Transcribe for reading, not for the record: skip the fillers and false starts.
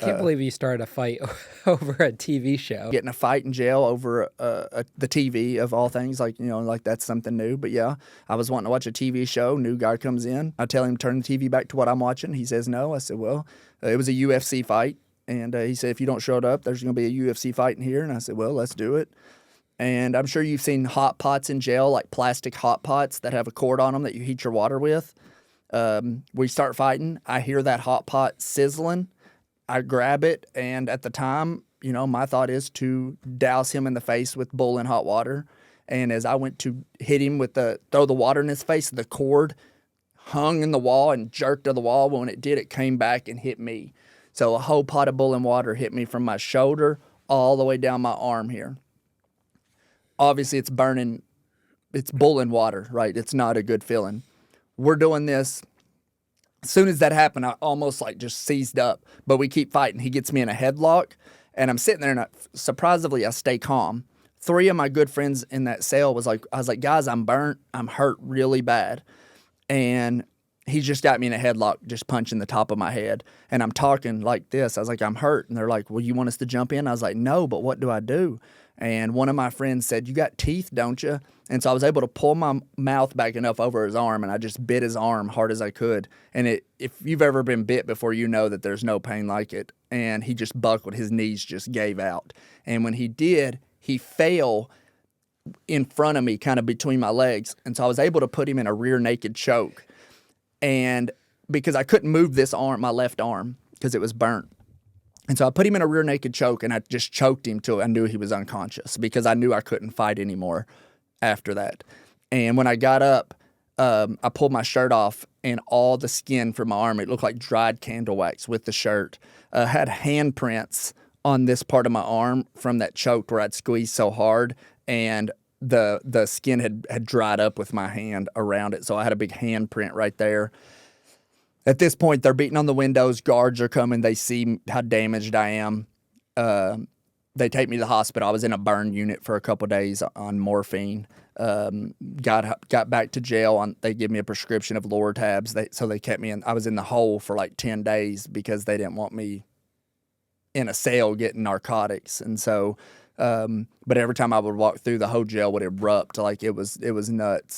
can't believe you started a fight over a TV show. Getting a fight in jail over the TV of all things, like, you know, like that's something new. But yeah, I was wanting to watch a TV show. New guy comes in. I tell him to turn the TV back to what I'm watching. He says no. I said, well, it was a UFC fight. And he said, if you don't show up, there's going to be a UFC fight in here. And I said, well, let's do it. And I'm sure you've seen hot pots in jail, like plastic hot pots that have a cord on them that you heat your water with. We start fighting. I hear that hot pot sizzling. I grab it, and at the time, you know, my thought is to douse him in the face with boiling hot water. And as I went to hit him with throw the water in his face, the cord hung in the wall and jerked to the wall. When it did, it came back and hit me. So a whole pot of boiling water hit me from my shoulder all the way down my arm here. Obviously, it's burning. It's boiling water, right? It's not a good feeling. We're doing this. As soon as that happened, I almost like just seized up. But we keep fighting. He gets me in a headlock, and I'm sitting there, and surprisingly, I stay calm. 3 of my good friends in that cell I was like, guys, I'm burnt. I'm hurt really bad. And he just got me in a headlock, just punching the top of my head. And I'm talking like this. I was like, I'm hurt. And they're like, well, you want us to jump in? I was like, no, but what do I do? And one of my friends said, you got teeth, don't you? And so I was able to pull my mouth back enough over his arm, and I just bit his arm hard as I could. And if you've ever been bit before, you know that there's no pain like it. And he just buckled. His knees just gave out. And when he did, he fell in front of me, kind of between my legs. And so I was able to put him in a rear naked choke. And because I couldn't move this arm, my left arm, because it was burnt. And so I put him in a rear naked choke, and I just choked him till I knew he was unconscious, because I knew I couldn't fight anymore after that. And when I got up, I pulled my shirt off, and all the skin from my arm, it looked like dried candle wax with the shirt, had handprints on this part of my arm from that choke where I'd squeezed so hard, and the skin had dried up with my hand around it. So I had a big handprint right there. At this point, they're beating on the windows. Guards are coming. They see how damaged I am. They take me to the hospital. I was in a burn unit for a couple of days on morphine. Got back to jail. They gave me a prescription of Lortabs. So they kept me in. I was in the hole for like 10 days because they didn't want me in a cell getting narcotics. And so, but every time I would walk through, the whole jail would erupt. Like it was nuts.